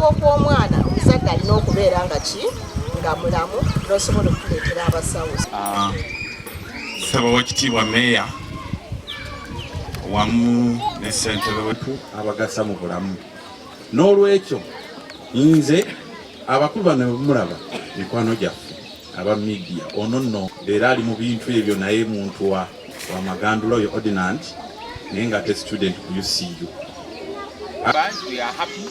okufuuka kw'omwana omuzadde alina okubeera nga mulamu n'osobola okutuleetera abasawo. Ssaba Oweekitiibwa Meeya wamu ne ssentebe wetu abagasa mu bulamu. N'olwekyo nze abakulu bano bemulaba mikwano gyaffe aba media ono nno leero ali mu bintu ebyo naye muntu wa Magandula oyo ordinant naye nga ate student ku UCU. We are happy.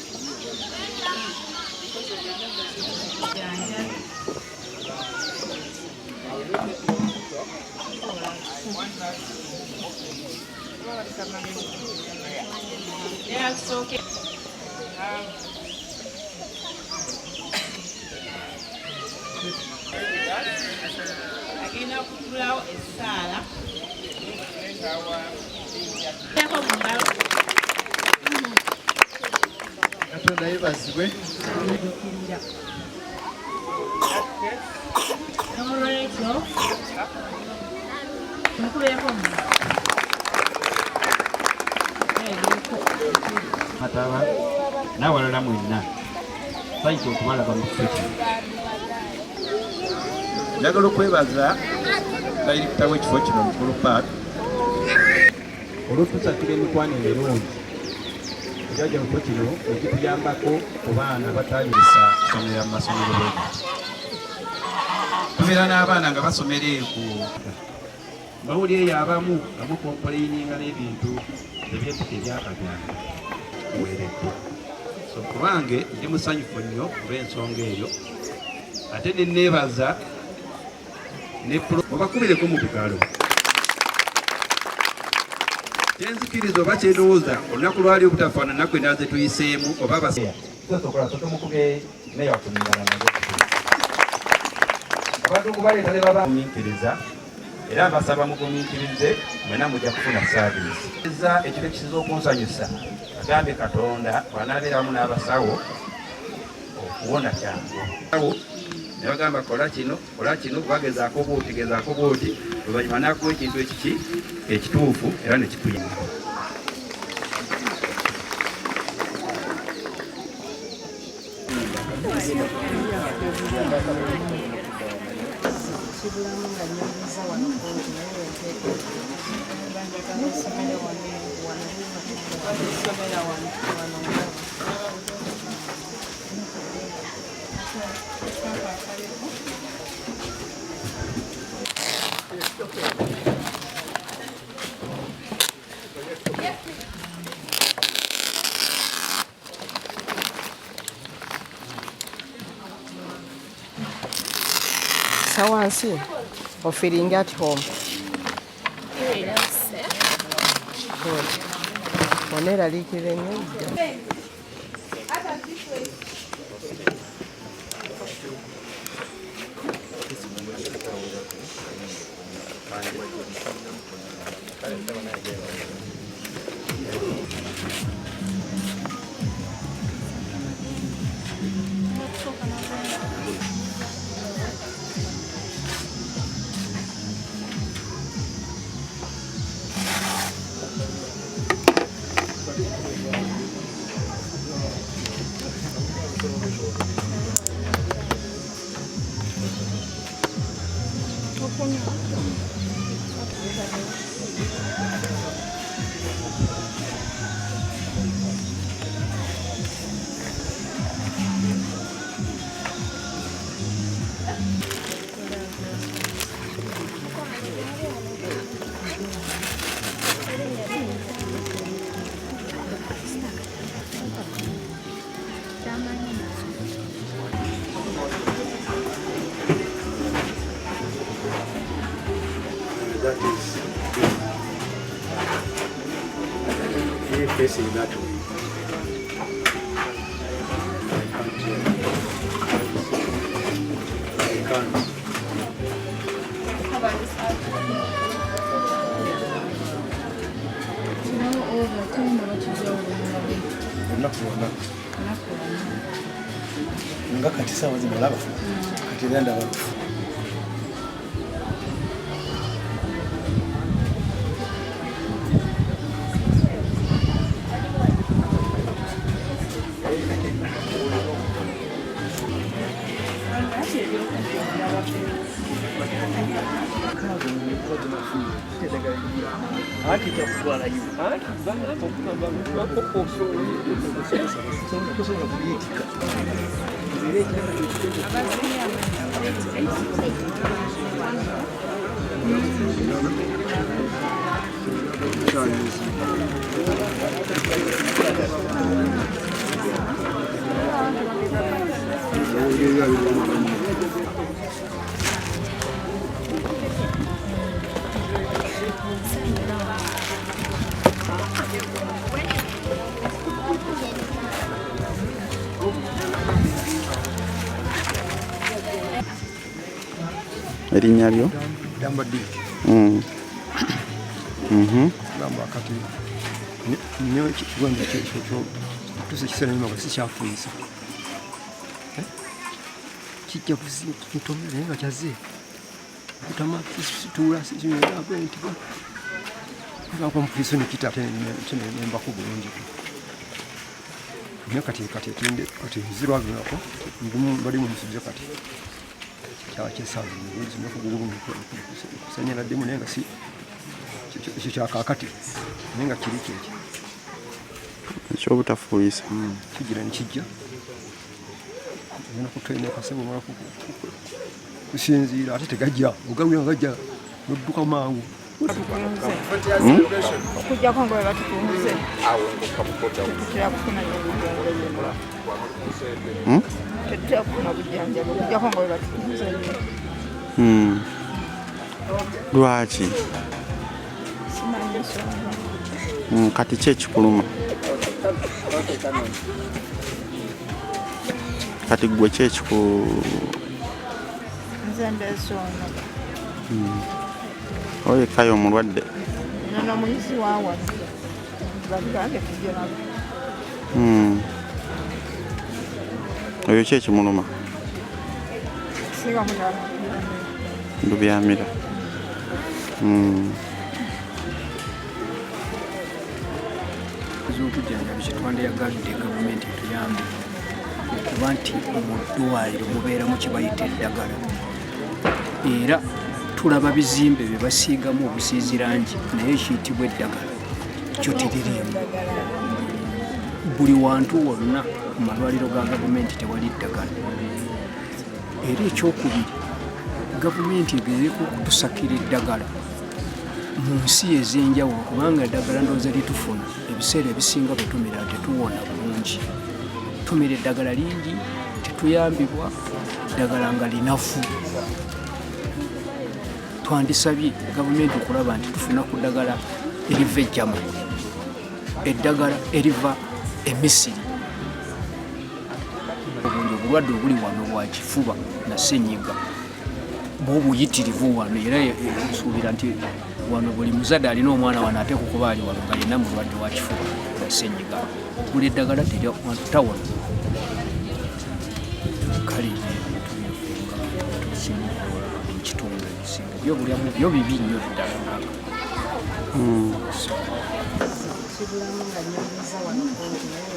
That's okay. Agenda kutulawo essaala Katonda yeebazibwe. n'olwekyo mukubeeko Mataba n'awalala mwenna bayita okubalaba mu kifo kino. Njagala okwebaza dayirekita w'ekifo kino Mukulu Park olw'otusasula emikwano emirungi ejajja mu kifo kino ekituyambako ku baana abatayinza kusomera mu masomero bwegati. Tubeera n'abaana nga basomera eko bawuli eyo abamu nga mukompoleyininga n'ebintu ebyekuta ebyakabyanga weereddwa. So kubange ndi musanyufu nnyo olw'ensonga eyo ate ne neebaza obakubireko mu bigalo kyenzikiriza oba kyendowooza olunaku lwali obutafaanana kwenda ze tuyiseemu oba basokola sotomukube naye watumingana nazo abantu okubaleeta ne babagumiikiriza era mbasaba mugumiikirize mwena mujja kufuna saaviisi ekiro ekisinza okunsanyusa agambye Katonda bw'anaabeera wamu n'abasawo okuwona kyangu ne bagamba kola kino bagezaako bwoti oluvannyuma n'akuwa ekintu ekiki ekituufu era ne kituyinza. Sawansi or feeling at home. Good. Onera likire nnyo. That is facing that way. I can't. Nga kati sawa zimulaba kati genda bafu Erinnya lyo? Dambadi. Gamba kati niyo kigonda ekyo tuse kisera nyuma kwa sikyafuyisa. Kijja kuzitomera nga kyaze. Kutama kisitula singa abenti ba. Nga kwa mkristo ni kita tene nemba ku bulungi. Niyo kati kinde kati zirwa binako ngumu bali mu musujja kati. Kyakisavu n'ubuzi no kuguru kusanyala demu nenga si kyakakati nenga kiri kyeki ekyo butafuuyisa kigira nikijja nina kutwine kasebo mara kusinziira ate tegajja ugawira ngajja nodduka mangu okujjako nga bwe batukunze tetutera kufuna tetutera kufuna bujjanjabi okujjako nga bwe batukunze lwaki simanyi nsonga kati ki ekikuluma kati gwe ki nze mbeesoono oyo ekkayo omulwadde nono muyizi waawano bagange tujje nabo oyo ki ekimuluma singa lubyamira z'okujjanjabi kyetwandiyagalidde gavumenti etuyambe okuba nti mu ddwaliro mubeeramu kibayita eddagala era tulaba bizimbe bye basiigamu obusiizirangi naye ekiyitibwa eddagala kyo teririimu buli wantu wonna ku malwaliro ga gavumenti tewali ddagala era ekyokubiri gavumenti egezeeko okutusakira eddagala mu nsi ez'enjawulo kubanga eddagala ndowooza litufuna ebiseera ebisinga bwe tumira tetuwona bulungi tumira eddagala lingi tetuyambibwa eddagala nga linafu twandisabye gavumenti okulaba nti tufuna ku ddagala eriva e Germany eddagala eriva e Misiri obulwadde obuli wano bwa kifuba na ssenyiga bw'obuyitirivu wano era nsuubira nti wano buli muzadde alina omwana wano ate kukuba ali wano nga yenna mulwadde wa kifuba na ssenyiga buli eddagala tawona kale ekitundu ebisinga byobulyamu byo bibi nnyo ddala ngaka kibulamu nga nyongeza wano kungi naye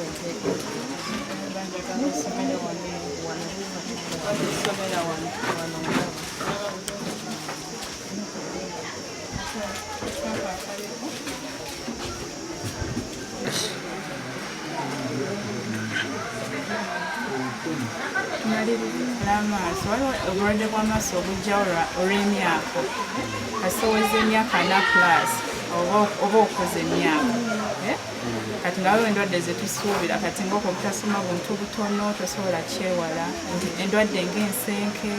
esomera wano n'amaaso waliwo obulwadde bw'amaaso obujjawo olw'emyaka kasoweza emyaka 4+ oba okoze emyaka kati nga waliwo endwadde zetusuubira kati ngaoko butasoma buntu butono tosobola kyewala endwadde ng'ensenke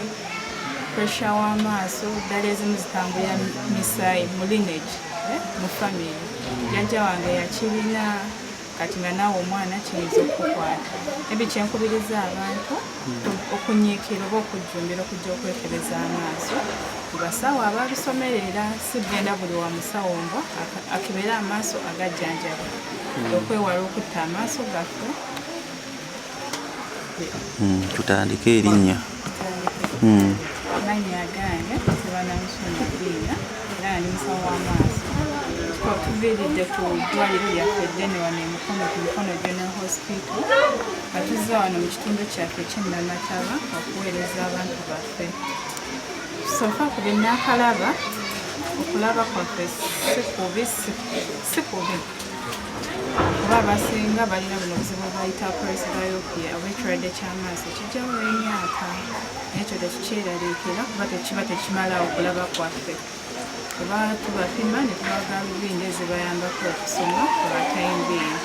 pressure w'amaaso ddala ezimu zitambulira misaayi mu lineage mu family jjajja wange yakirina kati nga naawe omwana kiyinza okukwata ebi kyenkubiriza abantu okunyiikira oba okujjumbira okujja okwekebeza amaaso basawo ababisomerera si kugenda buli wa musawo mbwa akebera amaaso agajjanjaba okwewala okutta amaaso gaffe tutandike erinnya amannya gange sebanamusonadiina era ndi musawo w'amaaso tuviiridde ku ddwaliro lyaffe eddene wano emikono ku mikono general hospital nga tuzza wano mu kitundu kyaffe ky'e Namataba okuweereza abantu baffe sofa ku bye nnakalaba okulaba kwaffe si kubi kuba abasinga balina buno obuzibu bayita presbyopia oba ekirwadde ky'amaaso kijjawo emyaka naye ekyo tekikyeraliikira kuba tekiba tekimala okulaba kwaffe kuba tubapima ne tubaga lubindi ezibayambako okusoma kubatayimbiini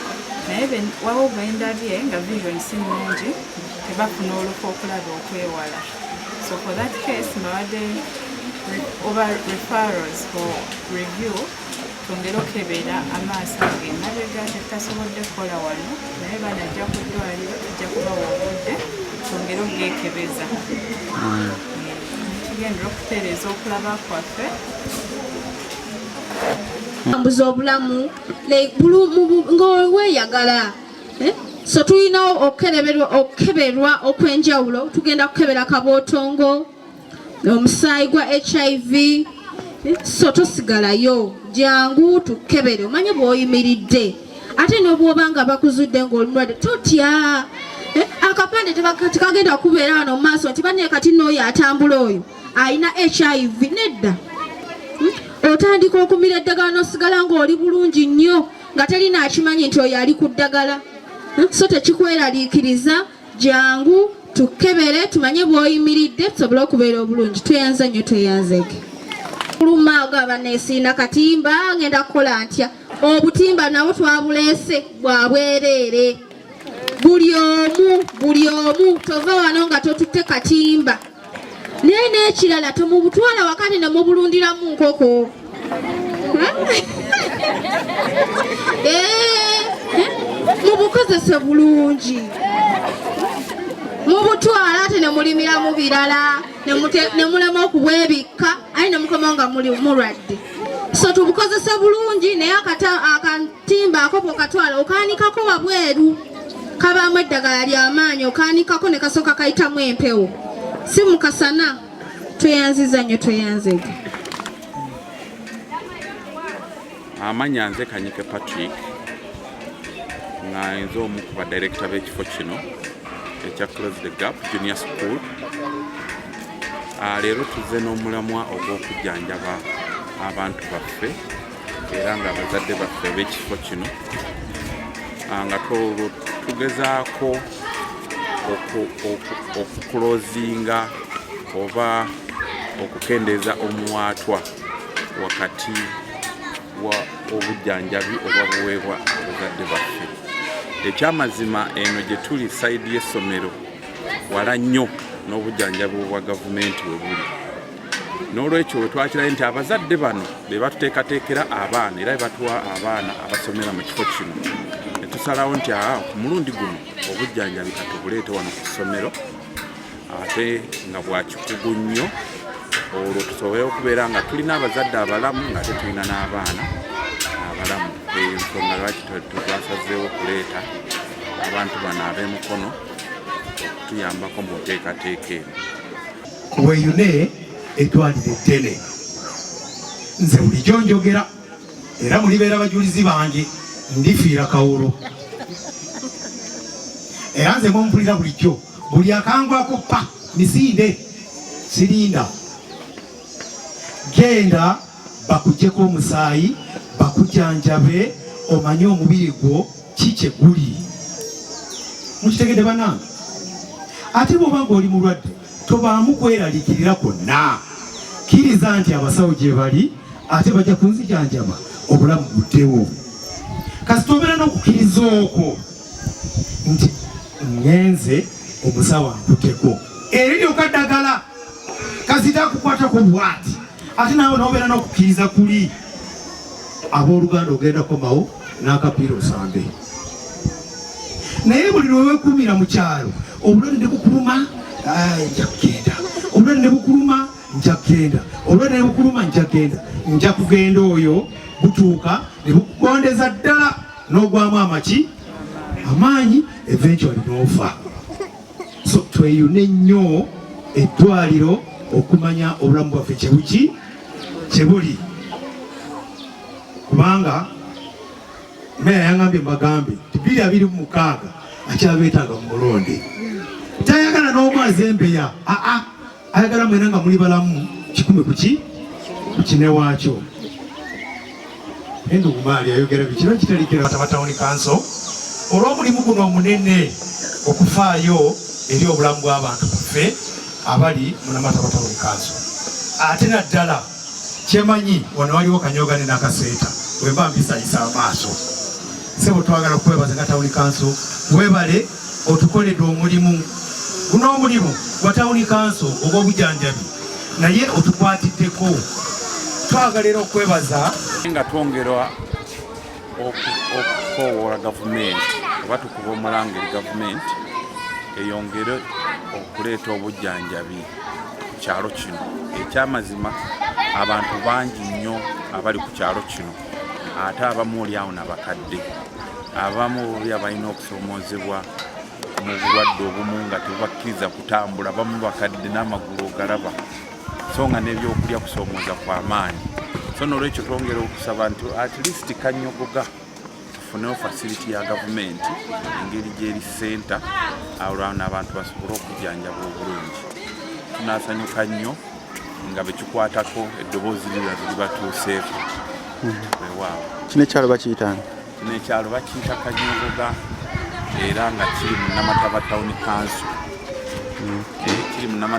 naye waba bwendabye nga vision si nnungi tebafuna olufu okulaba okwewala. So for that case, mbadde over referrals for review twongera okebera amaaso ag'emabega tetasobodde kukola wano naye banajja ku ddwaliro tujja kubawa obudde twongera okugekebeza tugendera okutereeza okulaba kwaffe mbuza obulamu ng'weeyagala so tulina okukeberwa okw'enjawulo tugenda kukebera kabootongo omusaayi gwa HIV so tosigalayo jangu tukebere omanye bw'oyimiridde ate n'obwoba nga bakuzudde ng'olumulwadde totya akapande tekagenda kubeera wano mu maaso nti banne kati n'oyo atambula oyo alina HIV nedda otandika okumira eddagala n'osigala ng'oli bulungi nnyo nga terina akimanyi nti oyo ali ku ddagala so tekikweraliikiriza jangu tukebere tumanye bw'oyimiridde tusobole okubeera obulungi tweyanze nnyo tweyanzege kuluma ogaba neesiina katimba ngenda kukola ntya obutimba nabwo twabuleese bwa bwereere buli omu tova wano nga totutte katimba naye n'ekirala tomubutwala wakati ne mubulundiramu nkoko mubukozese bulungi mubutwala ate ne mulimiramu birala ne mulema okubwebikka aye ne mukoma nga muli mulwadde so tubukozese bulungi naye akatimba akopo katwala okaanikako wabweru kabaamu eddagala ly'amaanyi okaanikako ne kasooka kayitamu empewo si mukasana tweyanziza nnyo tweyanzege amanya nze Kanyike Patrick nga nze omu ku badirekita b'ekifo kino ekya Close the Gap Junior School. Leero tuzze n'omulamwa ogw'okujjanjaba abantu baffe era nga abazadde baffe b'ekifo kino nga tugezaako okukulozinga oba okukendeeza omuwaatwa wakati wa obujjanjabi oba buweebwa abazadde baffe. Ekyamazima eno gye tuli sayidi y'essomero wala nnyo n'obujjanjabi obwa gavumenti we buli. N'olwekyo we twakirayo nti abazadde bano be batuteekateekera abaana era be batuwa abaana abasomera mu kifo kino. Ne tusalawo nti ku mulundi guno obujjanjabi katubuleete wano ku ssomero ate nga bwa kikugu nnyo olwo tusobole okubeera nga tulina abazadde abalamu nga ate tulina n'abaana abalamu. Ensonga lwaki twasazeewo okuleeta abantu bano ab'emikono okutuyambako mu nteekateeka eno. Weeyune eddwaliro eddene nze bulijjo njogera era mulibeera bajulizi bange ndifiira kawulo era nze mumpulira bulijjo buli akangwako pa misinde sirinda genda bakuggyeko omusaayi bakujjanjabe omanye omubiri gwo kikye guli mukitegedde bannange ate bw'oba ng'oli mulwadde tobaamu kweraliikirira kwonna kkiriza nti abasawo gye bali ate bajja kunzijanjaba obulamu buddewo kasi tobeera n'okukkiriza okwo nti ngenze omusawo ankuteko eriryoka ddagala kasita akukwatako bwati ate nawe nobeera n'okukkiriza kuli abooluganda ogenda komawo n'akapiira osambe naye buli lwewekumira mu kyalo obulwadde ne bukuluma nja kugenda obulwadde ne bukuluma nja kugenda obulwadde ne bukuluma nja kugenda nja kugenda oyo butuuka ne bukugondeza ddala n'ogwamu amaki amaanyi eventually n'ofa. So tweyune nnyo eddwaliro okumanya obulamu bwaffe kyebuki kyebuli kubanga meya yangambye mbagambe ti 2026 akyabeetaaga mu mulonde tayagala n'omu azembeya ayagala mwena nga muli balamu kikumi ku kine waakyo. Endugu Maali ayogera bikino kiterekera Mataba Town Council olw'omulimu guno omunene okufaayo eri obulamu bw'abantu baffe abali mu Namataba Town Council. Ate naddala kyemanyi wano waliwo Kanyogane n'Akaseeta bwe mba mbisayisa amaaso. Sebo twagala okwebaza nga Town Council webale otukoledde omulimu guno, omulimu gwa Town Council ogw'obujjanjabi naye otukwatiddeko. Twagala era okwebaza nga twongera okukoowoola gavumenti oba tukuba omulangeri gavumenti eyongere okuleeta obujjanjabi ku kyalo kino. Ekyamazima abantu bangi nnyo abali ku kyalo kino, ate abamu oli awo nabakadde, abamu oli abalina okusomoozebwa mu bulwadde obumu nga tebubakkiriza kutambula, abamu bakadde n'amagulu ogalaba, so nga n'ebyokulya kusoomooza kwa maanyi. So n'olwekyo twongera okusaba nti at least Kanyogoga tufunewo facility ya gavumenti engeri gy'eri center around abantu basobole okujjanjaba obulungi. Tunaasanyuka nnyo nga bekikwatako eddoboozi lira libatuuseeko. Weewaawo. Kino ekyalo bakiyita? Kino ekyalo bakiyita Kanyogoga era nga kiri mu Namataba Town Council. Kiri mu Namataba